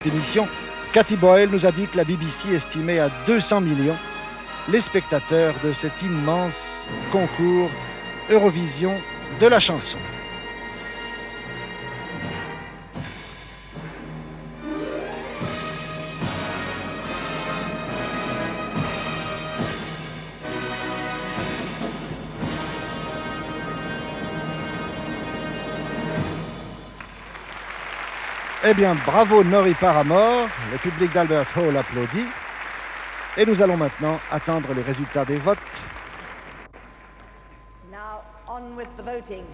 Émission, Cathy Boyle nous a dit que la BBC estimait à 200 millions les spectateurs de cet immense concours Eurovision de la chanson. Eh bien, bravo Norrie Paramore, le public d'Albert Hall applaudit. Et nous allons maintenant attendre les résultats des votes. Now, on with the voting.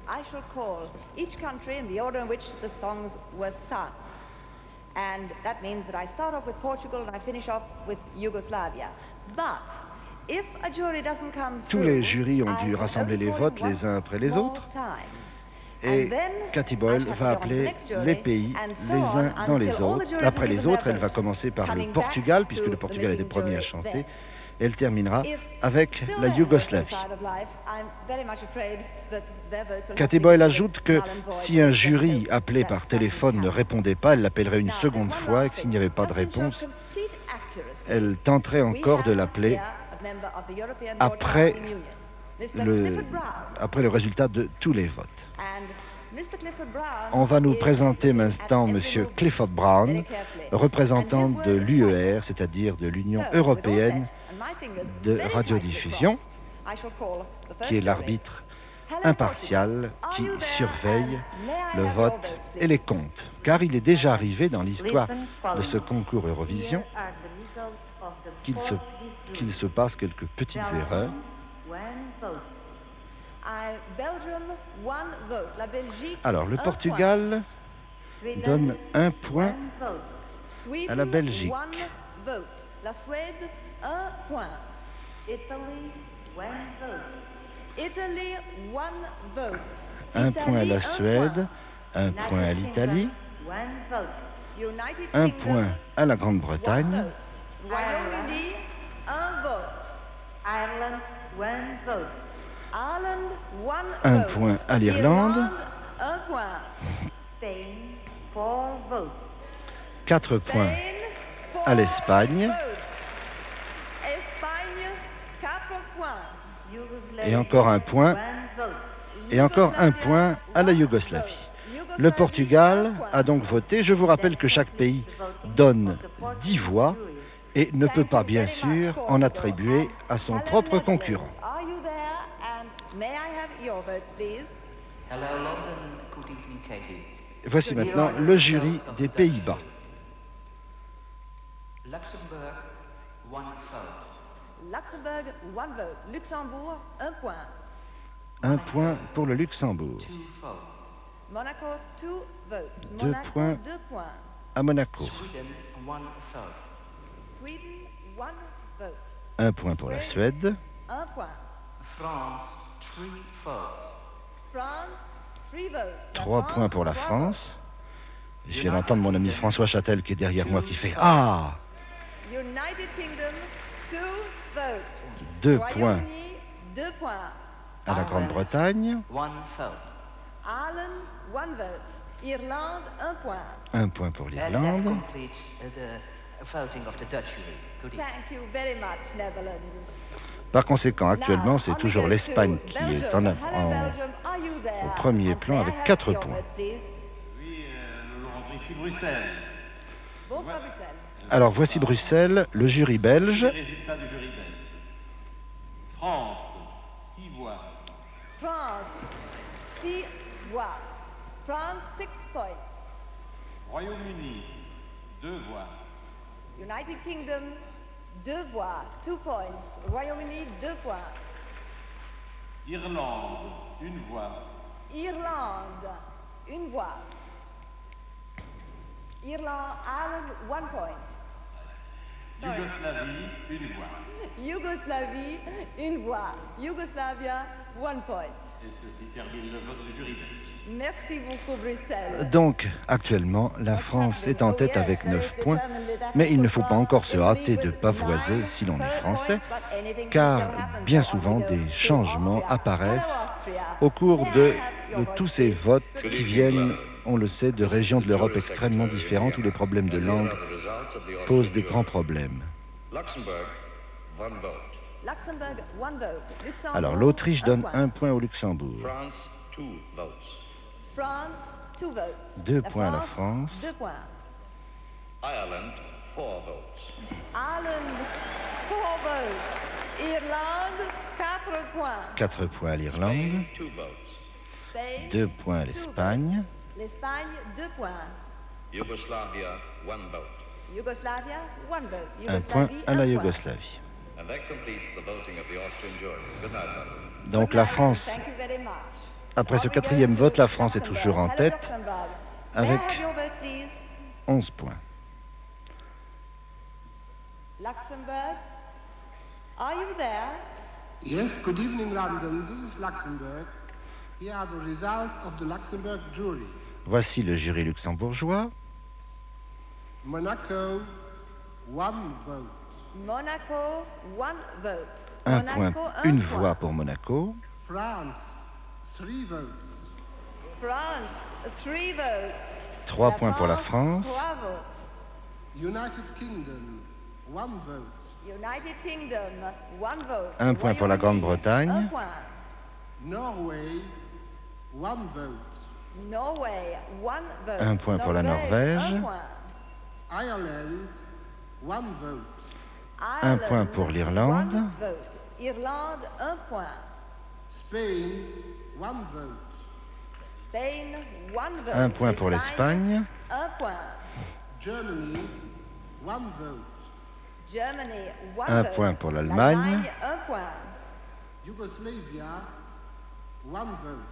I shall call each country in the order in which the songs were sung. And that means that I start off with Portugal and I finish off with Yugoslavia. But if a jury doesn't come through, tous les jurys ont dû rassembler les votes les uns après les autres. Et Cathy Boyle va appeler les pays les uns dans les autres. Après les autres, elle va commencer par le Portugal, puisque le Portugal était premier à chanter. Et elle terminera avec la Yougoslavie. Cathy Boyle ajoute que si un jury appelé par téléphone ne répondait pas, elle l'appellerait une seconde fois et que s'il n'y avait pas de réponse, elle tenterait encore de l'appeler après le résultat de tous les votes. On va nous présenter maintenant M. Clifford Brown, représentant de l'UER, c'est-à-dire de l'Union européenne de radiodiffusion, qui est l'arbitre impartial qui surveille le vote et les comptes. Car il est déjà arrivé dans l'histoire de ce concours Eurovision qu'il se passe quelques petites erreurs. Alors, le Portugal donne un point à la Belgique. La Suède, un point. Italy, one vote. Un point à la Suède, un point à l'Italie, un point à la Grande-Bretagne, Royaume-Uni, un vote. Ireland, one vote. Ireland, one un vote. point à l'Irlande, un point. Spain, four votes. 4 points à l'Espagne, Espagne, 4 points. et encore un point, et encore un point à la Yougoslavie. Le Portugal a donc voté. Je vous rappelle que chaque pays donne 10 voix et ne peut pas, bien sûr, en attribuer à son propre concurrent. Voici maintenant le jury des Pays-Bas. Luxembourg, one vote. Luxembourg, un point. Un point pour le Luxembourg. Monaco, 2 votes. 2 Monaco, points 2 points. à Monaco. Sweden, one vote. Un point pour la Suède. Un point. France, 3 votes. France, 3 votes. 3 points pour la France. Je viens d'entendre mon ami François Châtel qui est derrière moi qui fait « Ah !» United Kingdom, 2 votes. 2 points Royaume-Uni, 2 points. à la Grande-Bretagne. 1 vote. Ireland, 1 vote. Irlande, 1 point. 1 point pour That l'Irlande. completes the voting of the Dutch jury. Good evening. Thank you very much, Netherlands. Par conséquent, actuellement, c'est toujours l'Espagne qui est Belgium, au premier plan avec 4 points. Oui, nous l'aurons pris ici Bruxelles. Bonsoir, Bruxelles. Alors, voici Bruxelles, le jury belge. Les résultats du jury belge. France, 6 voix. France, 6 voix. France, 6 points. Royaume-Uni, 2 voix. United Kingdom, 2 voix. 2 points. Royaume-Uni, 2 points. Irlande, 1 voix. Irlande, 1 voix. Ireland, 1 point. Sorry. Yougoslavie, 1 voix. Yougoslavie, 1 voix. Yougoslavia, 1 point. Et ceci termine le vote du jury belge. Merci beaucoup, Bruxelles. Donc, actuellement, la France est en tête avec 9 points, mais il ne faut pas encore se hâter de pavoiser si l'on est français, car bien souvent des changements apparaissent au cours de tous ces votes qui viennent on le sait, de régions de l'Europe extrêmement différentes où les problèmes de langue posent des grands problèmes. Luxembourg, 1 vote. Luxembourg, 1 vote. Luxembourg, Alors l'Autriche donne point. 1 point au Luxembourg. France, 2 votes. France, 2 votes. 2 points à la France. 2 points. Ireland, 4 votes. Ireland, 4 votes. Irlande, 4 points. 4 points à l'Irlande. Spain, 2 votes. Spain, 2 points à 2 l'Espagne. votes. L'Espagne, 2 points. Yugoslavia, 1 vote. Yougoslavia, 1 vote. 1 point à la un point. Yougoslavie. And that completes the voting of the Austrian jury. Good night, London. Donc Good la night. France, Thank you very much. après ce Now we quatrième go vote, to la France est Luxembourg. toujours en Hello, tête Luxembourg. avec May I have your vote, please? 11 points. Luxembourg, are you there? Yes, good evening, London. This is Luxembourg. Here are the results of the Luxembourg jury. Voici le jury luxembourgeois. Monaco, 1 vote. Monaco, 1 vote. 1 point, Monaco, un une point. voix pour Monaco. France, 3 votes. France, 3 votes. 3 points pour la France. 3 votes. United Kingdom, 1 vote. United Kingdom, 1 vote. 1 point pour la Royaume-Uni, Grande-Bretagne. 1 point. Norway, 1 vote. Norway, 1 vote. 1 point pour la Norvège. 1 point. Ireland, 1 vote. Un point pour l'Irlande. 1 vote. Irlande, 1 point. Spain, 1 vote. Spain, 1 vote. 1 point pour l'Espagne. 1 point. Germany, 1 vote. Germany, 1 Un vote. point pour l'Allemagne. 1 point. Yugoslavia, 1 vote.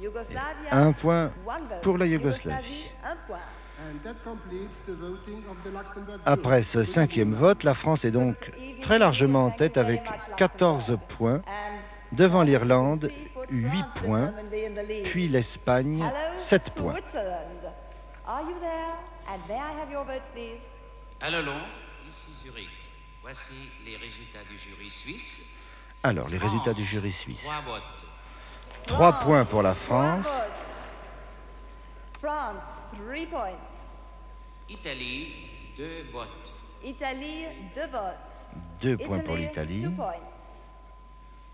Yougoslavia, 1 point 1 vote. pour la Yougoslavie. 1 point. And that completes the voting of the Luxembourg Après jury. ce 5e vote, la France est donc très largement en tête avec 14 points, devant l'Irlande 8 points, puis l'Espagne 7 points. Switzerland. Are you there? And may I have your votes, please? Allons, ici Zurich. Voici les résultats du jury suisse. Alors, les résultats du jury suisse. 3 votes. 3 points pour la 3 France, votes. France, 3 points. Italie, 2 votes. Italie, 2 votes. 2 points pour Italy, l'Italie, 2 points.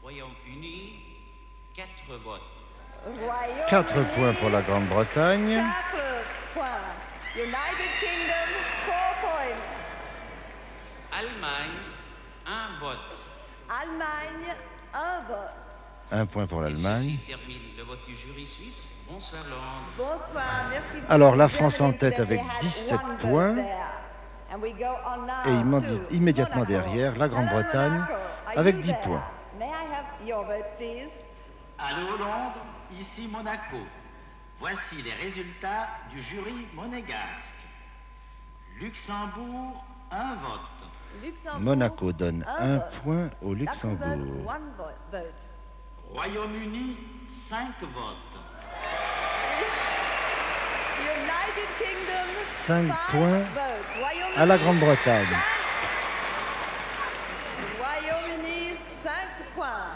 Royaume-Uni, 4 votes. Royaume-Uni, 4 points pour la Grande-Bretagne, 4 points. United Kingdom, 4 points. Allemagne, 1 vote. Allemagne, 1 vote. 1 point pour Et l'Allemagne. ceci termine le vote du jury suisse. Bonsoir Londres. Bonsoir, merci beaucoup. Alors, la France en Germany tête avec incidentally had 17 one vote points. there. And we go on now Et to immédiatement Monaco. derrière, la Grande-Bretagne Hello, Monaco. Are avec you 10 there? points. May I have your votes, please? Allô Londres, ici Monaco. Voici les résultats du jury monégasque. Luxembourg, 1 vote. Luxembourg, Monaco donne un 1 vote. point au Luxembourg, Luxembourg. 1 vote. Royaume-Uni, 5 votes. United Kingdom, 5 5 points votes. Royaume-Uni, à la Grande-Bretagne. 5. Royaume-Uni, 5 points.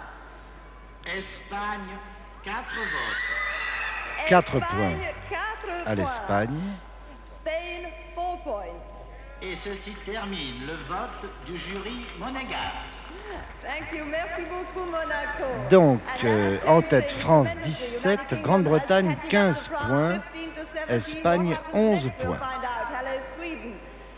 Espagne, 4 votes. 4 Espagne, points 4 à points. l'Espagne. Spain, 4 points. Et ceci termine le vote du jury monégasque. Thank you. Merci beaucoup, Monaco. Donc, And that en is tête, the France United 17, Kingdom Grande-Bretagne has 15 catching up to France, points, 15 to 17. Espagne What happens 11 next, we'll points. find out. Hello, Sweden.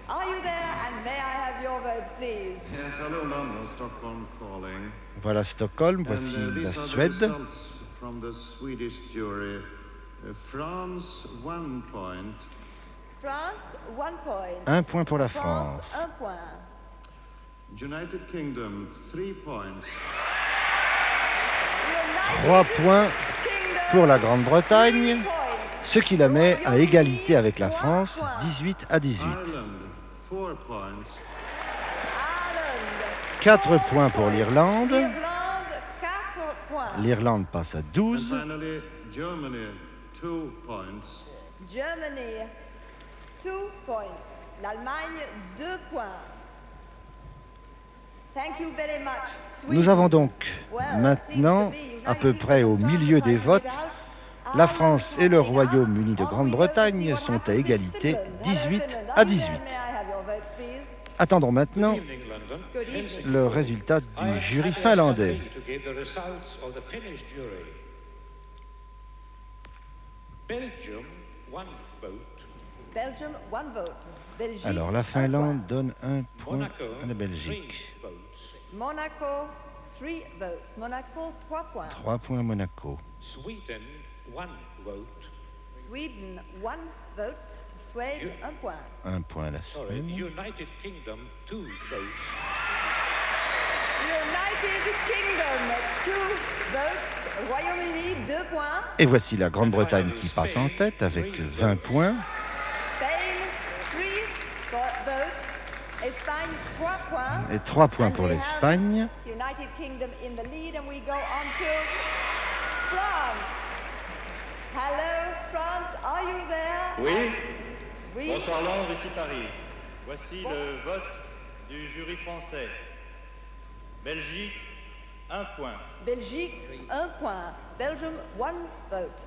Are you there? And may I have your votes, please? Yes, hello London, Stockholm calling. Voilà Stockholm, voici And la these are the Suède. results from the Swedish jury. France, 1 point. France, 1 point. 1 point pour la France. 1 point. United Kingdom, 3 points. United 3 points Kingdom, pour la 3 Grande-Bretagne, points. ce qui la met à égalité avec la 3 France, points. 18 à 18. Ireland, 4 points. Ireland, 4 points pour l'Irlande. Irlande, 4 points. L'Irlande passe à And 12. finally, Germany, 2 points. Germany, 2 points. L'Allemagne, 2 points. Thank you very much. Sweden. Nous avons donc Well, maintenant, seems to be à peu United près au Kingdom milieu des France votes, has figured out La France et le Royaume-Uni de Grande-Bretagne sont à égalité 18-18. Attendons maintenant le résultat du jury finlandais. Belgium, one vote. Belgique, Alors la Finlande donne un point à la Belgique. Monaco, 3 votes. Monaco, 3 points. 3 points à Monaco. Sweden, 1 vote. Sweden, 1 vote. Suède, 1 point. 1 point à la Sorry, Suède. United Kingdom, 2 votes. United Kingdom, 2 votes. Royaume-Uni, 2 points. Et voici la Grande-Bretagne qui passe en tête avec 20 points. Spain, 3 votes. Espagne, 3 points. Et 3 points And pour we l'Espagne. have United Kingdom in the lead, and we go on to France. Hello, France, are you there? Oui. Oui. Bonsoir Londres, ici Paris. Voici le vote du jury français. Belgique, 1 point. Belgique, 1 point. Belgium, 1 vote.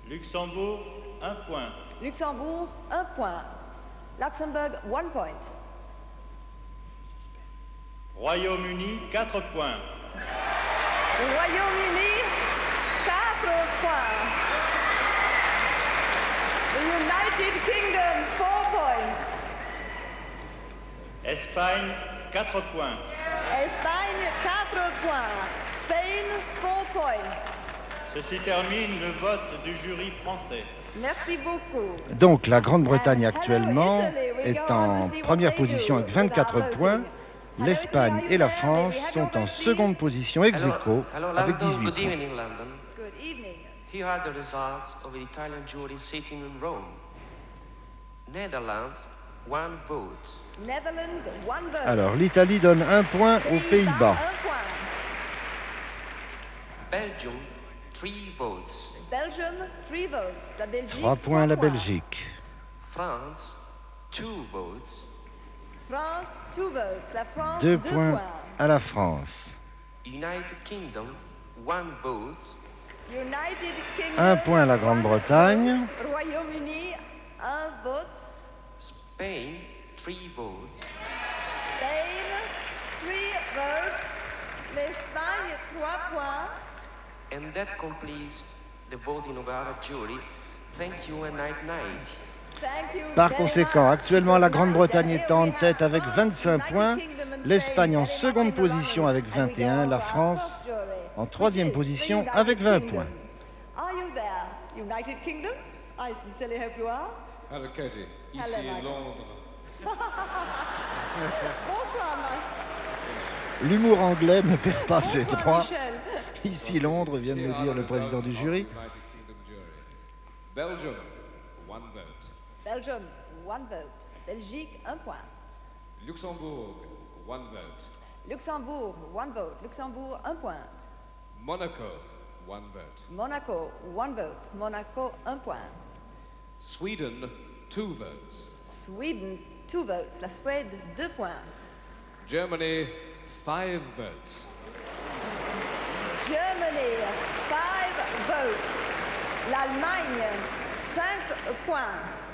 Luxembourg, 1 point. Luxembourg, 1 point. Luxembourg, 1 point. Royaume-Uni, 4 points. Royaume-Uni, 4 points. The United Kingdom, 4 points. Espagne, 4 points. Espagne, 4 points. Spain, 4 points. Ceci termine le vote du jury français. Merci beaucoup. Donc la Grande-Bretagne actuellement est en première position avec 24 points. L'Espagne et la France sont en seconde position ex aequo avec 18 Good points. evening, London. Good evening. Here are the results of the Italian jury sitting in Rome. Netherlands, 1 vote. Netherlands, 1 vote. Alors l'Italie donne 1 point aux Pays-Bas. 1 point. Belgium, 3 votes. Belgium, 3 votes. La Belgique, 3 points à la 3 Belgique. France, 2 votes. France, 2 votes. La France, 2 2 points à la France. United Kingdom, 1 vote. United Kingdom, 1 point à la Grande-Bretagne. Royaume-Uni, 1 vote. Spain, 3 votes. Spain, 3 votes. L'Espagne, 3 points. And that completes the voting of our jury. Thank you and night night. Thank you Par very conséquent, much. actuellement la Good night. Grande-Bretagne And est here en we tête have avec France, 25 United points, Kingdom and l'Espagne en Spain very much seconde in the running. position avec And we 21, go la to our France first jury, en which troisième is the position United avec 20 Kingdom. points. Are you there, United Kingdom? I sincerely hope you are. Hello, Katie. Ici Hello, Michael. Londres. Bonsoir, Marc. L'humour anglais ne perd pas ses Bonsoir, droits. Michel. Ici Londres, vient de Here nous are dire the le président results du of jury. the United Kingdom jury. Belgium, 1 vote. Belgium, 1 vote. Belgique, 1 point. Luxembourg, 1 vote. Luxembourg, 1 vote. Luxembourg, 1 point. Monaco, 1 vote. Monaco, 1 vote. Monaco, 1 point. Sweden, 2 votes. Sweden, 2 votes. La Suède, 2 points. Germany, 5 votes. Germany, 5 votes. L'Allemagne, 5 points.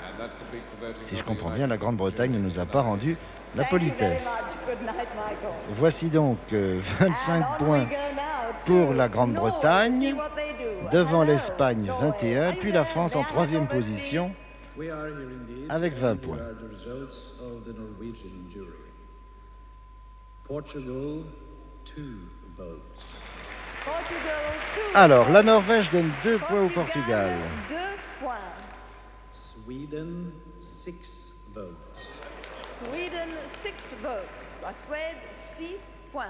And that completes the voting Si je of the comprends United bien, la Kingdom Grande-Bretagne ne jury. nous a pas rendu la Thank you very politesse. much. Good night, Michael. Voici donc And 25 on points we go now to pour la North, Grande-Bretagne, see what they do. devant Hello, l'Espagne Norway. 21, Are you puis la there? France en May I have troisième your vote, position We are here indeed. avec 20 and points. Here are the results of the Norwegian jury. Portugal, 2 votes. Portugal, 2 Alors, la votes. Norvège donne 2 points au Portugal. 2 points. Sweden, 6 votes. Sweden, 6 votes. La Suède, 6 points.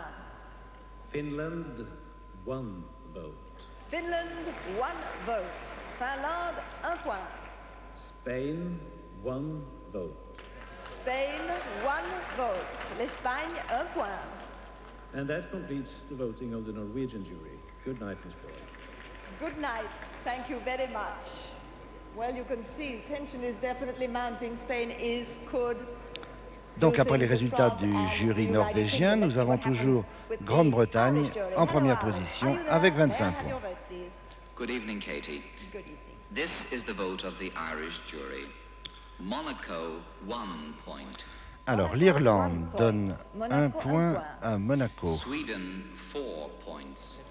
Finland, 1 vote. Finland, 1 vote. Finlande, 1 point. Spain, 1 vote. Spain, 1 vote. L'Espagne, 1 point. And that completes the voting of the Norwegian jury. Good night, Ms. Boyd. Good night. Thank you very much. Well, you can see tension is definitely mounting. Spain could. Donc après les résultats du jury norvégien, nous avons toujours Grande-Bretagne en première position avec 25 points. Good evening, Katie. Good evening. This is the vote of the Irish jury. Monaco, 1 point. Alors, l'Irlande donne un point à Monaco. Sweden, 4 points.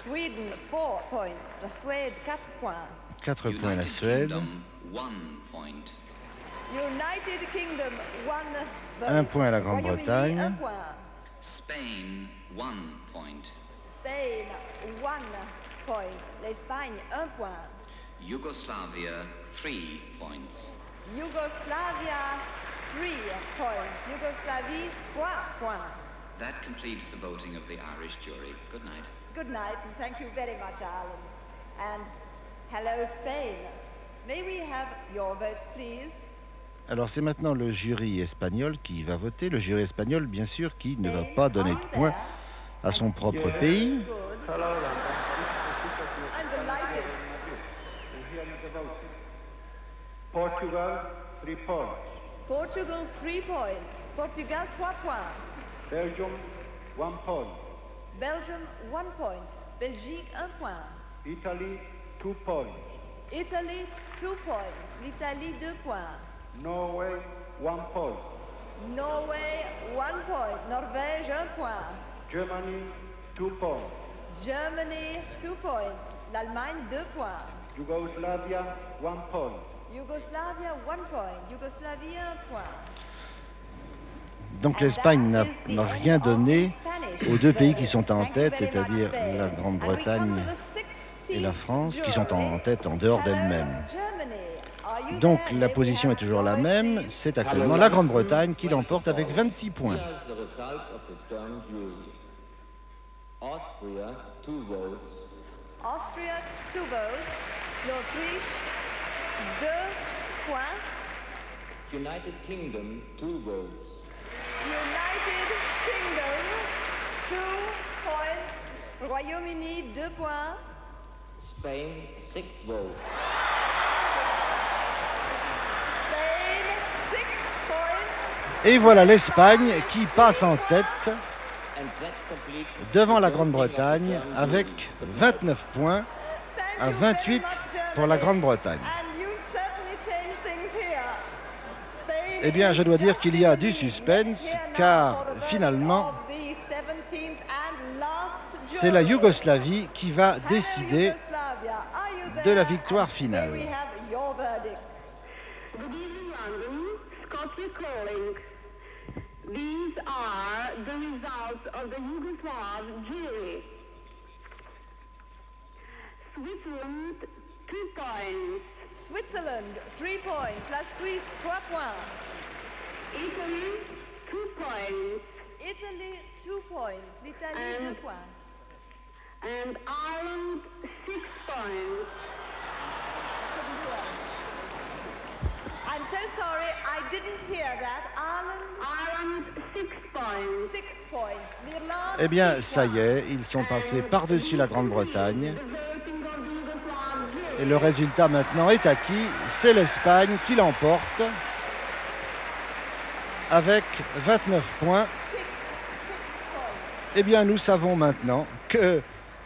Sweden, 4 points. La Suède, 4 points. 4 points la United Suède. Kingdom, 1 point. United Kingdom, 1 vote. 1 point à la Royaume-Uni, Grande-Bretagne. 1 point. Spain, 1 point. Spain, 1 point. L'Espagne, 1 point. Yugoslavia, 3 points. Yugoslavia, 3 points. Yugoslavie, 3 points. That completes the voting of the Irish jury. Good night. Good night, and thank you very much, Ireland. And hello, Spain. May we have your votes, please? Alors c'est maintenant le jury espagnol qui va voter. Le jury espagnol, bien sûr, qui ne va pas donner de points à son propre pays. I'm delighted. Portugal, 3 points. Portugal, 3 points. Portugal, 3 points. Belgium, 1 point. Belgium, 1 point. Belgique, 1 point. Italy, 2 points. Italy, 2 points. L'Italie, 2 points. Norway, 1 point. Norway, 1 point. Norvège, 1 point. Germany, 2 points. Germany, 2 points. L'Allemagne, 2 points. Yugoslavia, 1 point. Yugoslavia, 1 point. Yougoslavie, 1 point. Donc l'Espagne n'a rien donné aux deux pays qui sont en tête, c'est-à-dire la Grande-Bretagne et la France, qui sont en tête en dehors d'elle-même. Donc la position est toujours la même, c'est actuellement la Grande-Bretagne qui l'emporte avec 26 points. Austria, 2 votes. Austria, 2 votes. L'Autriche, 2 points. United Kingdom, 2 votes. United Kingdom, 2 points. Royaume-Uni, 2 points. Spain, 6 votes. Spain, 6 points. Et voilà l'Espagne qui passe en tête devant la Grande-Bretagne avec 29 points à 28 pour la Grande-Bretagne. Eh bien, je dois dire qu'il y a du suspense, car finalement, c'est la Yougoslavie qui va décider de la victoire finale. These are the results of the Yugoslav jury. Switzerland, 2 points. Switzerland, 3 points. La Suisse, 3 points. Italy, 2 points. Italy, 2 points. L'Italie, 2 points. And Ireland, 6 points. I'm so sorry, I didn't hear that. Ireland, 6 points. 6 points. L'Irlande, Eh bien, 6 ça y points. est, ils sont passés par-dessus la Grande-Bretagne. Et le résultat maintenant est acquis. C'est l'Espagne qui l'emporte avec 29 points. Eh bien, nous savons maintenant que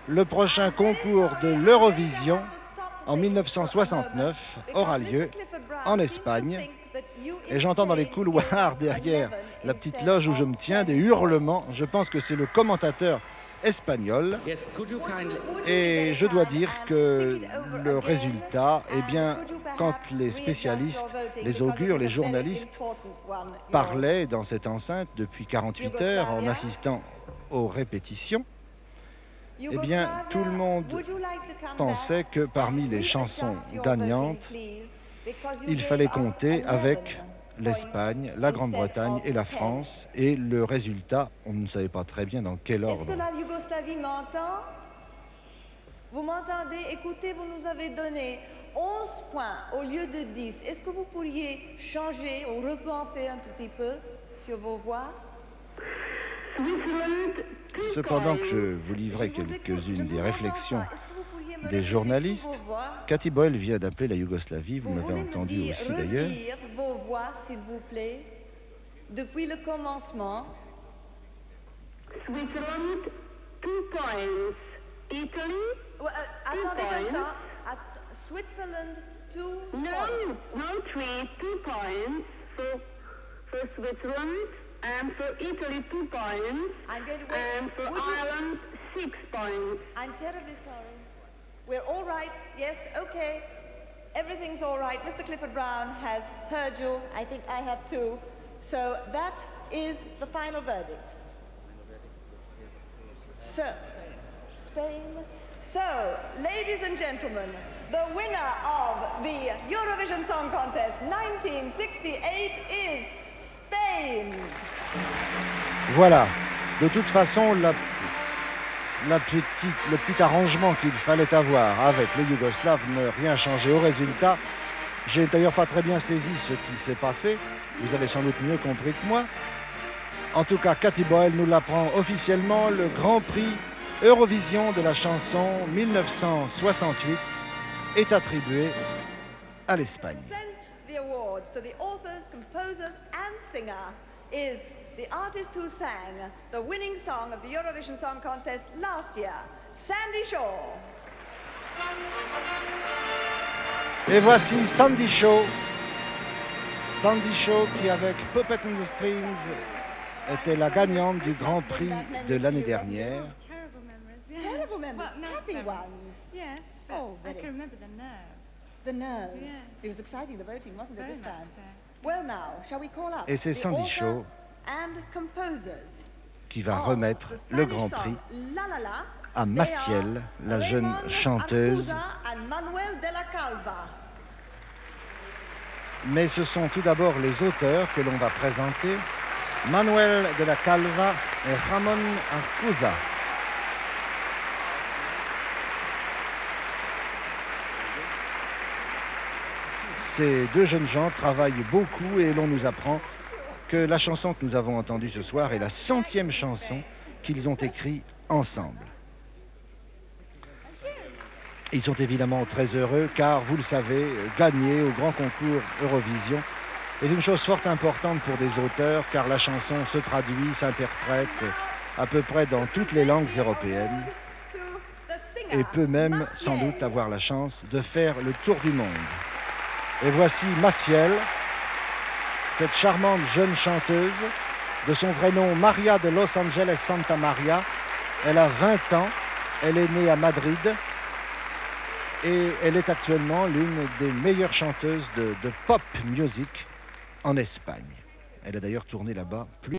le prochain concours de l'Eurovision en 1969 aura lieu en Espagne. Et j'entends dans les couloirs derrière la petite loge où je me tiens des hurlements. Je pense que c'est le commentateur espagnol. Et je dois dire que le résultat, eh bien, quand les spécialistes, les augures, les journalistes parlaient dans cette enceinte depuis 48 heures en assistant aux répétitions, eh bien, tout le monde pensait que parmi les chansons gagnantes, il fallait compter avec l'Espagne, la Grande-Bretagne et la France. Et le résultat, on ne savait pas très bien dans quel ordre. Est-ce que la Yougoslavie m'entend? Vous m'entendez? Écoutez, vous nous avez donné 11 points au lieu de 10. Est-ce que vous pourriez changer ou repenser un tout petit peu sur vos voix? Cependant que je vous livrais quelques-unes des réflexions des journalistes, Cathy Boyle vient d'appeler la Yougoslavie, vous m'avez entendu aussi d'ailleurs. Redire vos voix, s'il vous plaît, depuis le commencement. Switzerland, 2 points. Italy, Well, 2 points. At Switzerland, 2 No, points. no, 3, 2 points for Switzerland, and for Italy 2 points, I'm going to wait. and for Would you- Ireland 6 points. I'm terribly sorry. We're all right. Yes, okay. Everything's all right. Mr. Clifford Brown has heard you. I think I have too. So that is the final verdict. So, Spain. So, ladies and gentlemen, the winner of the Eurovision Song Contest 1968 is Spain. Voilà. De toute façon, le petit arrangement qu'il fallait avoir avec les Yougoslaves n'a rien changé au résultat. J'ai d'ailleurs pas très bien saisi ce qui s'est passé. Vous avez sans doute mieux compris que moi. En tout cas, Cathy Boyle nous l'apprend officiellement. Le Grand Prix Eurovision de la chanson 1968 est attribué à l'Espagne. The awards to the authors, composers and singer is the artist who sang the winning song of the Eurovision Song Contest last year, Sandy Shaw. Et voici Sandy Shaw. Sandy Shaw qui, avec Puppet and the Strings, était la gagnante du Grand Prix de l'année dernière. Terrible memories, happy ones. Yes, but Oh, I very. can remember the nerve. The nerves. Yeah. It was exciting, the voting, wasn't it, Very this much time? so. Well, now, shall we call up Et c'est the Sandy author Shaw and composers qui va of remettre the le Spanish Grand song Prix La La La. à They Maciel, are la jeune Raymond chanteuse. Arcusa and Manuel de la Calva. Mais ce sont tout d'abord les auteurs que l'on va présenter. Manuel de la Calva et Ramón Arcusa. Ces deux jeunes gens travaillent beaucoup et l'on nous apprend que la chanson que nous avons entendue ce soir est la 100e chanson qu'ils ont écrite ensemble. Ils sont évidemment très heureux car, vous le savez, gagner au grand concours Eurovision est une chose fort importante pour des auteurs car la chanson se traduit, s'interprète à peu près dans toutes les langues européennes et peut même sans doute avoir la chance de faire le tour du monde. Et voici Maciel, cette charmante jeune chanteuse, de son vrai nom Maria de Los Angeles Santa Maria. Elle a 20 ans, elle est née à Madrid et elle est actuellement l'une des meilleures chanteuses de pop music en Espagne. Elle a d'ailleurs tourné là-bas plus